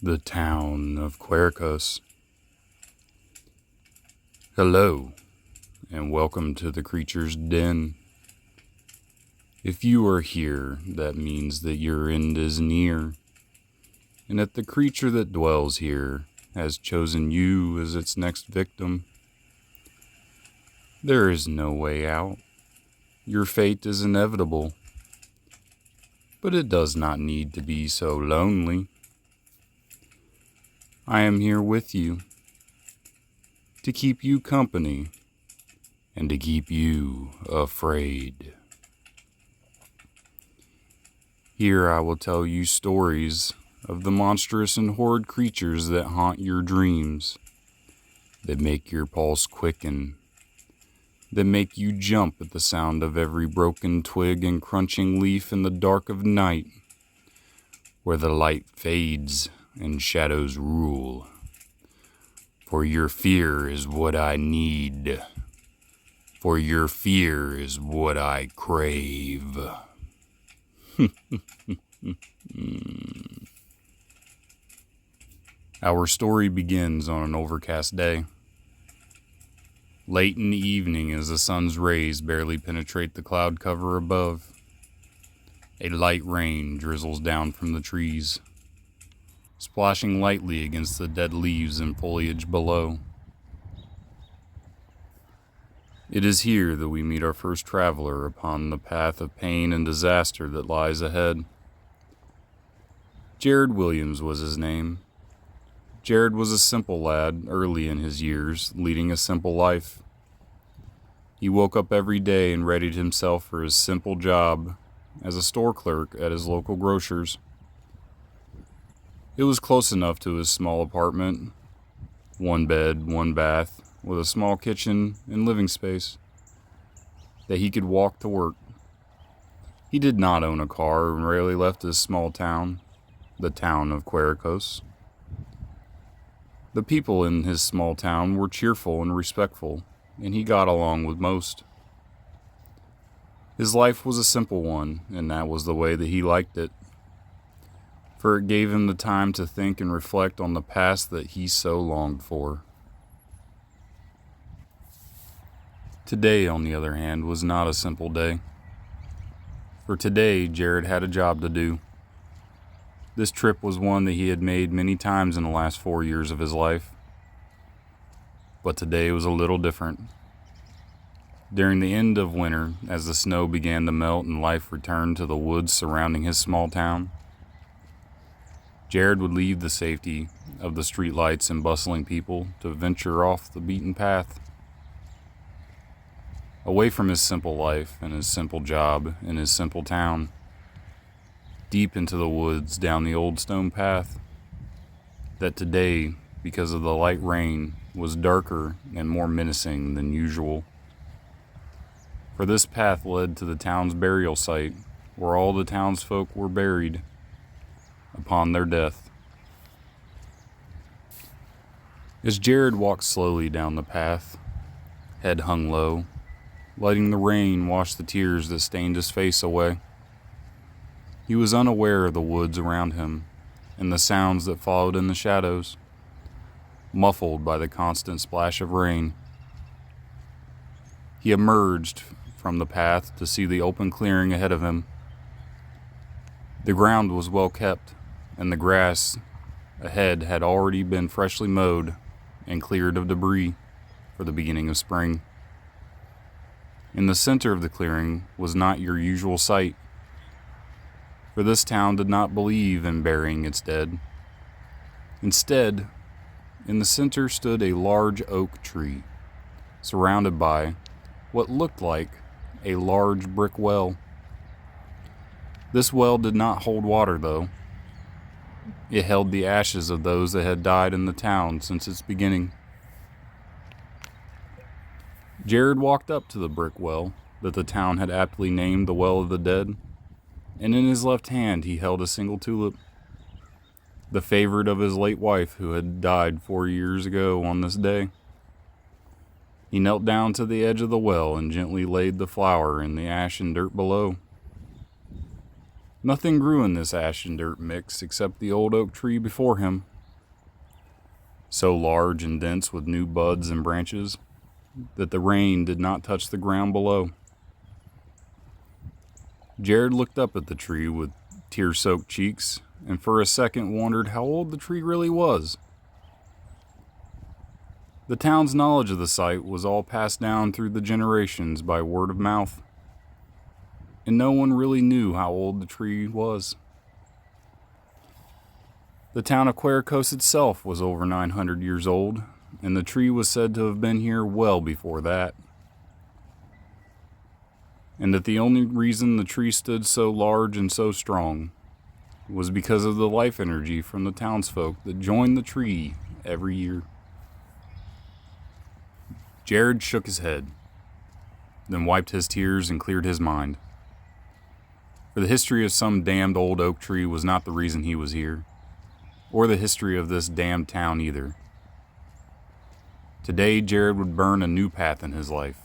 the town of Quercus. Hello, and welcome to the creature's den. If you are here, that means that your end is near, and that the creature that dwells here has chosen you as its next victim. There is no way out. Your fate is inevitable, but it does not need to be so lonely. I am here with you, to keep you company, and to keep you afraid. Here I will tell you stories of the monstrous and horrid creatures that haunt your dreams, that make your pulse quicken, that make you jump at the sound of every broken twig and crunching leaf in the dark of night, where the light fades and shadows rule. For your fear is what I need. For your fear is what I crave. Our story begins on an overcast day. Late in the evening, as the sun's rays barely penetrate the cloud cover above, a light rain drizzles down from the trees, splashing lightly against the dead leaves and foliage below. It is here that we meet our first traveler upon the path of pain and disaster that lies ahead. Jared Williams was his name. Jared was a simple lad early in his years, leading a simple life. He woke up every day and readied himself for his simple job as a store clerk at his local grocer's. It was close enough to his small apartment, one bed, one bath, with a small kitchen and living space, that he could walk to work. He did not own a car and rarely left his small town, the town of Quercus. The people in his small town were cheerful and respectful, and he got along with most. His life was a simple one, and that was the way that he liked it, for it gave him the time to think and reflect on the past that he so longed for. Today, on the other hand, was not a simple day. For today, Jared had a job to do. This trip was one that he had made many times in the last 4 years of his life. But today was a little different. During the end of winter, as the snow began to melt and life returned to the woods surrounding his small town, Jared would leave the safety of the streetlights and bustling people to venture off the beaten path. Away from his simple life and his simple job in his simple town, deep into the woods down the old stone path that today, because of the light rain, was darker and more menacing than usual. For this path led to the town's burial site, where all the townsfolk were buried upon their death. As Jared walked slowly down the path, head hung low, letting the rain wash the tears that stained his face away, he was unaware of the woods around him and the sounds that followed in the shadows, muffled by the constant splash of rain. He emerged from the path to see the open clearing ahead of him. The ground was well kept, and the grass ahead had already been freshly mowed and cleared of debris for the beginning of spring. In the center of the clearing was not your usual sight, for this town did not believe in burying its dead. Instead, in the center stood a large oak tree, surrounded by what looked like a large brick well. This well did not hold water, though. It held the ashes of those that had died in the town since its beginning. Jared walked up to the brick well that the town had aptly named the Well of the Dead, and in his left hand he held a single tulip, the favorite of his late wife who had died 4 years ago on this day. He knelt down to the edge of the well and gently laid the flower in the ash and dirt below. Nothing grew in this ash and dirt mix except the old oak tree before him, so large and dense with new buds and branches that the rain did not touch the ground below. Jared looked up at the tree with tear-soaked cheeks and for a second wondered how old the tree really was. The town's knowledge of the site was all passed down through the generations by word of mouth, and no one really knew how old the tree was. The town of Quercus itself was over 900 years old, and the tree was said to have been here well before that. And that the only reason the tree stood so large and so strong was because of the life energy from the townsfolk that joined the tree every year. Jared shook his head, then wiped his tears and cleared his mind. For the history of some damned old oak tree was not the reason he was here, or the history of this damned town either. Today, Jared would burn a new path in his life.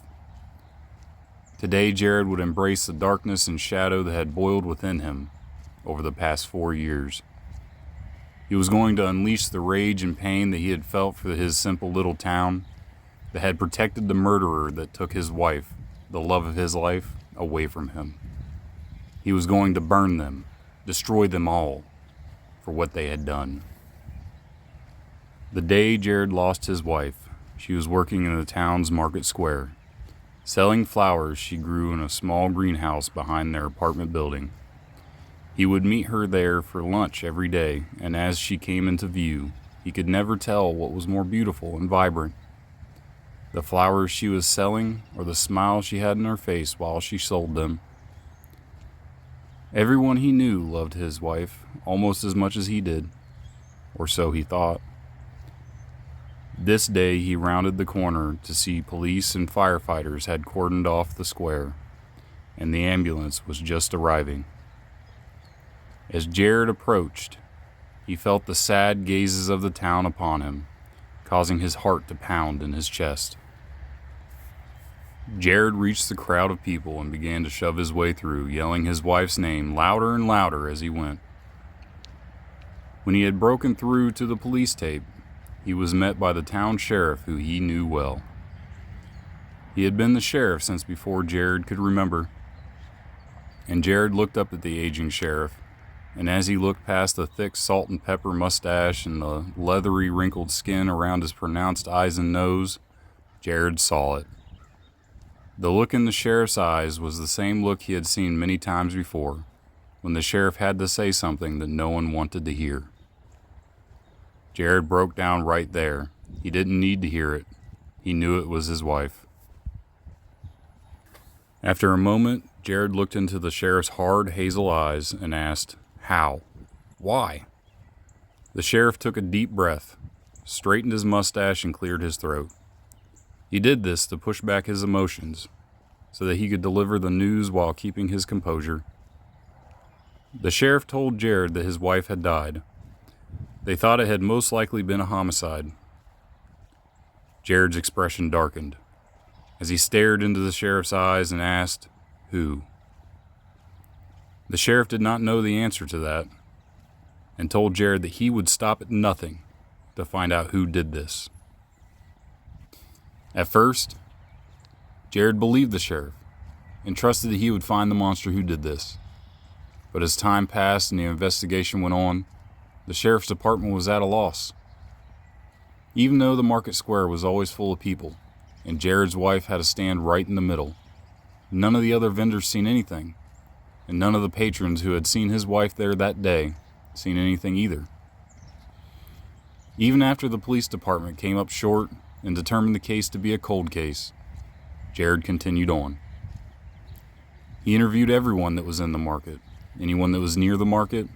Today, Jared would embrace the darkness and shadow that had boiled within him over the past 4 years. He was going to unleash the rage and pain that he had felt for his simple little town that had protected the murderer that took his wife, the love of his life, away from him. He was going to burn them, destroy them all, for what they had done. The day Jared lost his wife, she was working in the town's market square, selling flowers she grew in a small greenhouse behind their apartment building. He would meet her there for lunch every day, and as she came into view, he could never tell what was more beautiful and vibrant, the flowers she was selling or the smile she had in her face while she sold them. Everyone he knew loved his wife almost as much as he did, or so he thought. This day he rounded the corner to see police and firefighters had cordoned off the square, and the ambulance was just arriving. As Jared approached, he felt the sad gazes of the town upon him, causing his heart to pound in his chest. Jared reached the crowd of people and began to shove his way through, yelling his wife's name louder and louder as he went. When he had broken through to the police tape, he was met by the town sheriff, who he knew well. He had been the sheriff since before Jared could remember, and Jared looked up at the aging sheriff, and as he looked past the thick salt and pepper mustache and the leathery wrinkled skin around his pronounced eyes and nose, Jared saw it. The look in the sheriff's eyes was the same look he had seen many times before, when the sheriff had to say something that no one wanted to hear. Jared broke down right there. He didn't need to hear it. He knew it was his wife. After a moment, Jared looked into the sheriff's hard hazel eyes and asked, "How? Why?" The sheriff took a deep breath, straightened his mustache, and cleared his throat. He did this to push back his emotions, so that he could deliver the news while keeping his composure. The sheriff told Jared that his wife had died. They thought it had most likely been a homicide. Jared's expression darkened as he stared into the sheriff's eyes and asked, "Who?" The sheriff did not know the answer to that, and told Jared that he would stop at nothing to find out who did this. At first, Jared believed the sheriff and trusted that he would find the monster who did this. But as time passed and the investigation went on, the sheriff's department was at a loss. Even though the market square was always full of people, and Jared's wife had to stand right in the middle, none of the other vendors seen anything, and none of the patrons who had seen his wife there that day seen anything either. Even after the police department came up short and determined the case to be a cold case, Jared continued on. He interviewed everyone that was in the market, anyone that was near the market,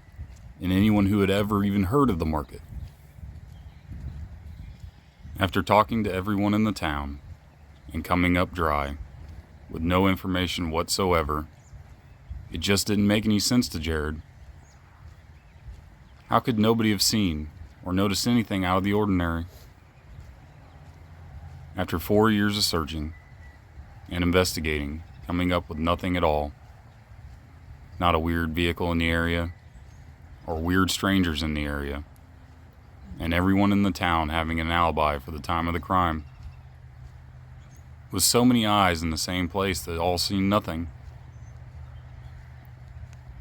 and anyone who had ever even heard of the market. After talking to everyone in the town and coming up dry, with no information whatsoever, it just didn't make any sense to Jared. How could nobody have seen or noticed anything out of the ordinary? After 4 years of searching and investigating, coming up with nothing at all, not a weird vehicle in the area, or weird strangers in the area, and everyone in the town having an alibi for the time of the crime. With so many eyes in the same place that all seen nothing,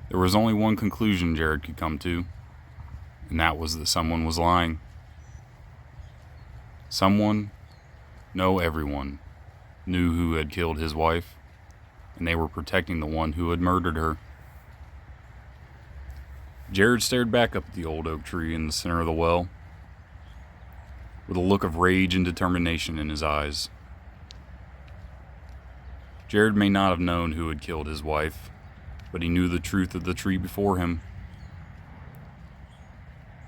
there was only one conclusion Jared could come to, and that was that someone was lying. Someone, no, everyone, knew who had killed his wife, and they were protecting the one who had murdered her. Jared stared back up at the old oak tree in the center of the well, with a look of rage and determination in his eyes. Jared may not have known who had killed his wife, but he knew the truth of the tree before him.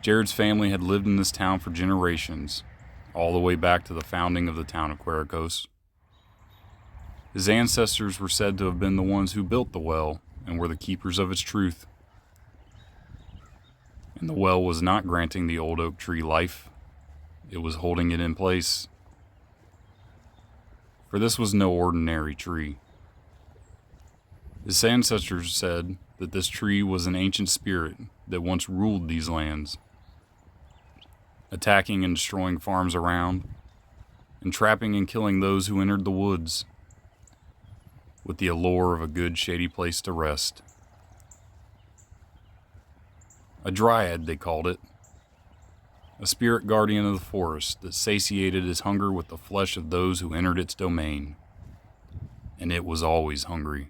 Jared's family had lived in this town for generations, all the way back to the founding of the town of Quercus. His ancestors were said to have been the ones who built the well and were the keepers of its truth. And the well was not granting the old oak tree life, it was holding it in place. For this was no ordinary tree. His ancestors said that this tree was an ancient spirit that once ruled these lands, attacking and destroying farms around, and trapping and killing those who entered the woods, with the allure of a good shady place to rest. A dryad, they called it, a spirit guardian of the forest that satiated his hunger with the flesh of those who entered its domain, and it was always hungry.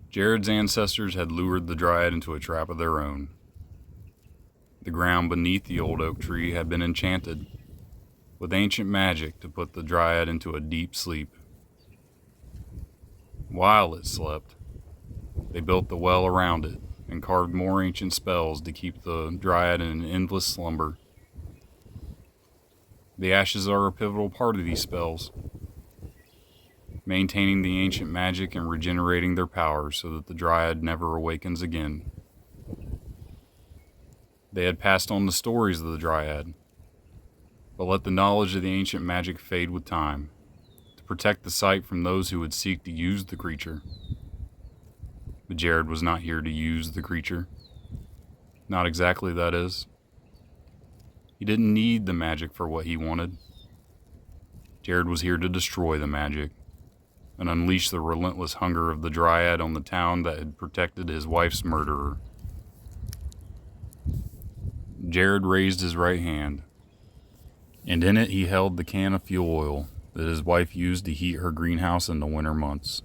Jared's ancestors had lured the dryad into a trap of their own. The ground beneath the old oak tree had been enchanted with ancient magic to put the dryad into a deep sleep. While it slept, they built the well around it and carved more ancient spells to keep the dryad in an endless slumber. The ashes are a pivotal part of these spells, maintaining the ancient magic and regenerating their power so that the dryad never awakens again. They had passed on the stories of the dryad, but let the knowledge of the ancient magic fade with time, to protect the site from those who would seek to use the creature. But Jared was not here to use the creature. Not exactly, that is. He didn't need the magic for what he wanted. Jared was here to destroy the magic and unleash the relentless hunger of the dryad on the town that had protected his wife's murderer. Jared raised his right hand, and in it he held the can of fuel oil that his wife used to heat her greenhouse in the winter months.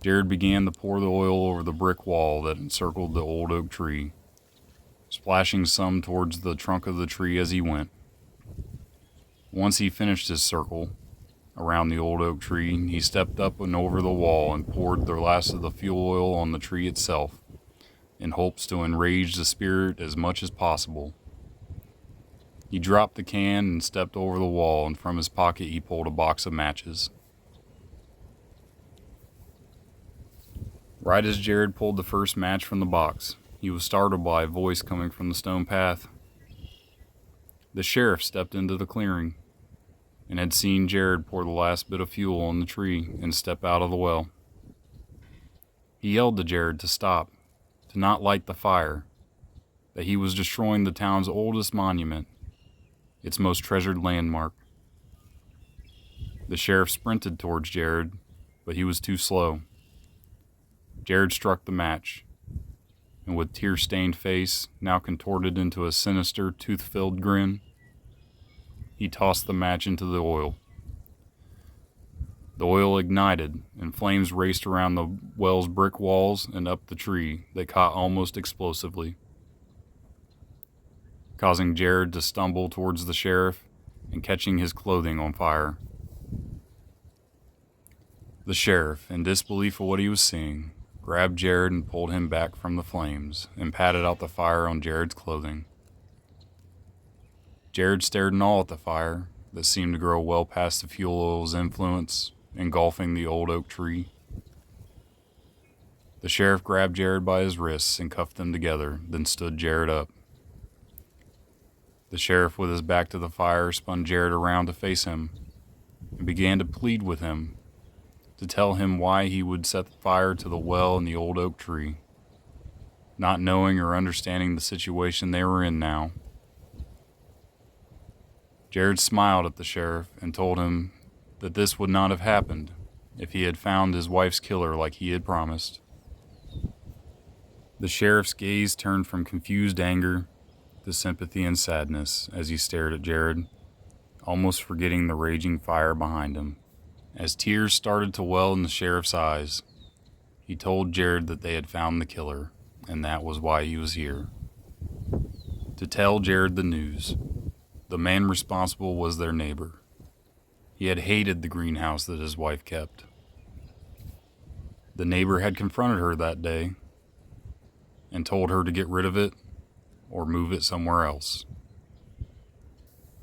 Jared began to pour the oil over the brick wall that encircled the old oak tree, splashing some towards the trunk of the tree as he went. Once he finished his circle around the old oak tree, he stepped up and over the wall and poured the last of the fuel oil on the tree itself, in hopes to enrage the spirit as much as possible. He dropped the can and stepped over the wall, and from his pocket he pulled a box of matches. Right as Jared pulled the first match from the box, he was startled by a voice coming from the stone path. The sheriff stepped into the clearing and had seen Jared pour the last bit of fuel on the tree and step out of the well. He yelled to Jared to stop, to not light the fire, that he was destroying the town's oldest monument, its most treasured landmark. The sheriff sprinted towards Jared, but he was too slow. Jared struck the match, and with tear-stained face, now contorted into a sinister, tooth-filled grin, he tossed the match into the oil. The oil ignited, and flames raced around the well's brick walls and up the tree that caught almost explosively, causing Jared to stumble towards the sheriff and catching his clothing on fire. The sheriff, in disbelief of what he was seeing, grabbed Jared and pulled him back from the flames and patted out the fire on Jared's clothing. Jared stared in awe at the fire that seemed to grow well past the fuel oil's influence, engulfing the old oak tree. The sheriff grabbed Jared by his wrists and cuffed them together, then stood Jared up. The sheriff, with his back to the fire, spun Jared around to face him and began to plead with him to tell him why he would set fire to the well in the old oak tree, not knowing or understanding the situation they were in now. Jared smiled at the sheriff and told him that this would not have happened if he had found his wife's killer like he had promised. The sheriff's gaze turned from confused anger to sympathy and sadness as he stared at Jared, almost forgetting the raging fire behind him. As tears started to well in the sheriff's eyes, he told Jared that they had found the killer, and that was why he was here. To tell Jared the news. The man responsible was their neighbor. He had hated the greenhouse that his wife kept. The neighbor had confronted her that day and told her to get rid of it or move it somewhere else.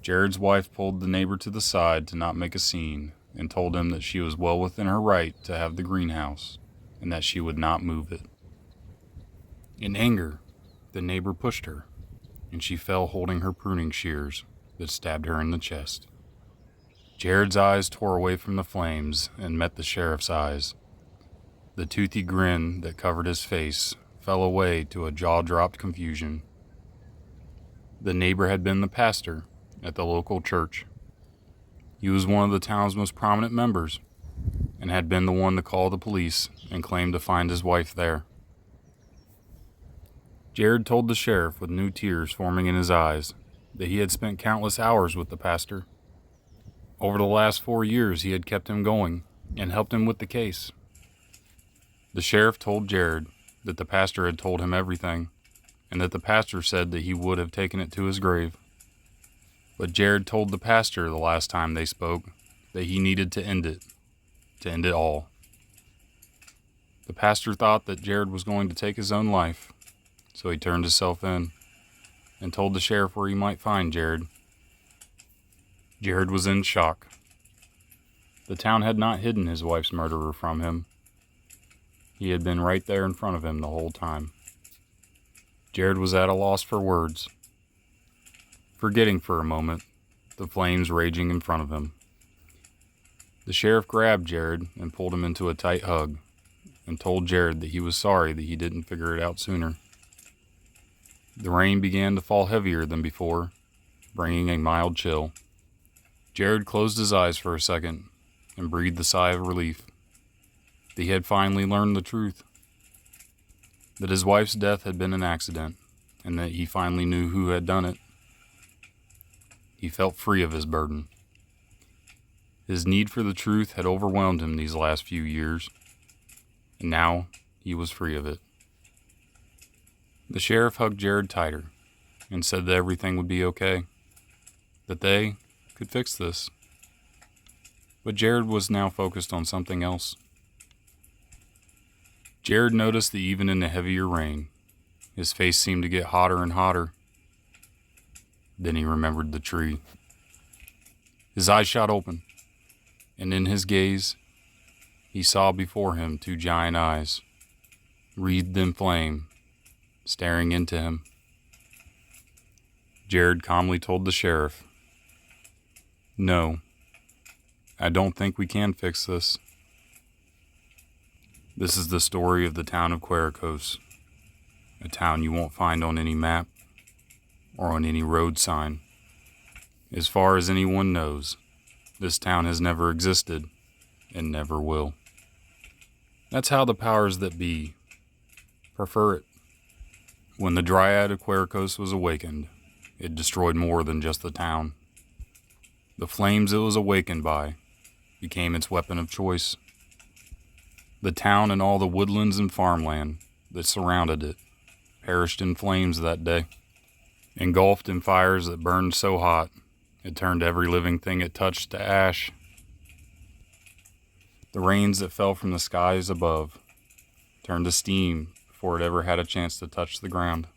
Jared's wife pulled the neighbor to the side to not make a scene and told him that she was well within her right to have the greenhouse and that she would not move it. In anger, the neighbor pushed her, and she fell holding her pruning shears that stabbed her in the chest. Jared's eyes tore away from the flames and met the sheriff's eyes. The toothy grin that covered his face fell away to a jaw-dropped confusion. The neighbor had been the pastor at the local church. He was one of the town's most prominent members and had been the one to call the police and claim to find his wife there. Jared told the sheriff with new tears forming in his eyes that he had spent countless hours with the pastor. Over the last 4 years, he had kept him going and helped him with the case. The sheriff told Jared that the pastor had told him everything and that the pastor said that he would have taken it to his grave. But Jared told the pastor the last time they spoke that he needed to end it all. The pastor thought that Jared was going to take his own life, so he turned himself in and told the sheriff where he might find Jared. Jared was in shock. The town had not hidden his wife's murderer from him. He had been right there in front of him the whole time. Jared was at a loss for words, forgetting for a moment the flames raging in front of him. The sheriff grabbed Jared and pulled him into a tight hug and told Jared that he was sorry that he didn't figure it out sooner. The rain began to fall heavier than before, bringing a mild chill. Jared closed his eyes for a second and breathed a sigh of relief. He had finally learned the truth, that his wife's death had been an accident, and that he finally knew who had done it. He felt free of his burden. His need for the truth had overwhelmed him these last few years, and now he was free of it. The sheriff hugged Jared tighter and said that everything would be okay, that they could fix this. But Jared was now focused on something else. Jared noticed that even in the heavier rain, his face seemed to get hotter and hotter. Then he remembered the tree. His eyes shot open, and in his gaze, he saw before him 2 giant eyes, wreathed in flame, staring into him. Jared calmly told the sheriff, "No, I don't think we can fix this. This is the story of the town of Quercus, a town you won't find on any map or on any road sign. As far as anyone knows, this town has never existed and never will. That's how the powers that be prefer it. When the Dryad of Quercus was awakened, it destroyed more than just the town. The flames it was awakened by became its weapon of choice. The town and all the woodlands and farmland that surrounded it perished in flames that day, engulfed in fires that burned so hot it turned every living thing it touched to ash. The rains that fell from the skies above turned to steam before it ever had a chance to touch the ground.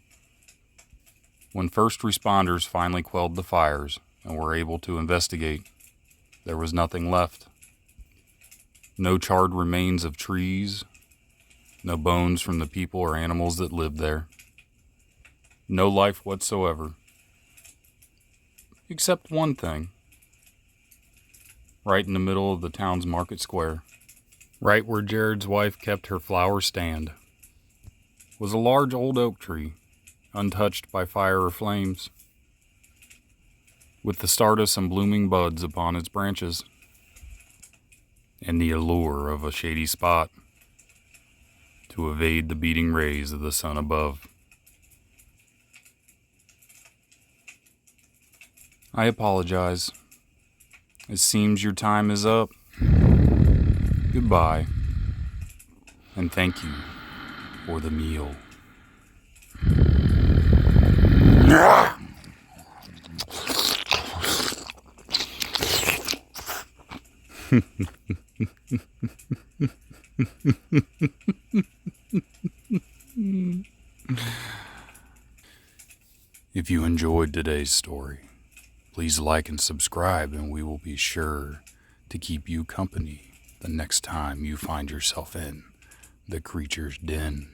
When first responders finally quelled the fires and were able to investigate, there was nothing left. No charred remains of trees, no bones from the people or animals that lived there. No life whatsoever. Except one thing. Right in the middle of the town's market square, Right where Jared's wife kept her flower stand was a large old oak tree, untouched by fire or flames, with the stardust and blooming buds upon its branches, and the allure of a shady spot to evade the beating rays of the sun above. I apologize. It seems your time is up. Goodbye, and thank you for the meal. If you enjoyed today's story, please like and subscribe, and we will be sure to keep you company the next time you find yourself in the creature's den.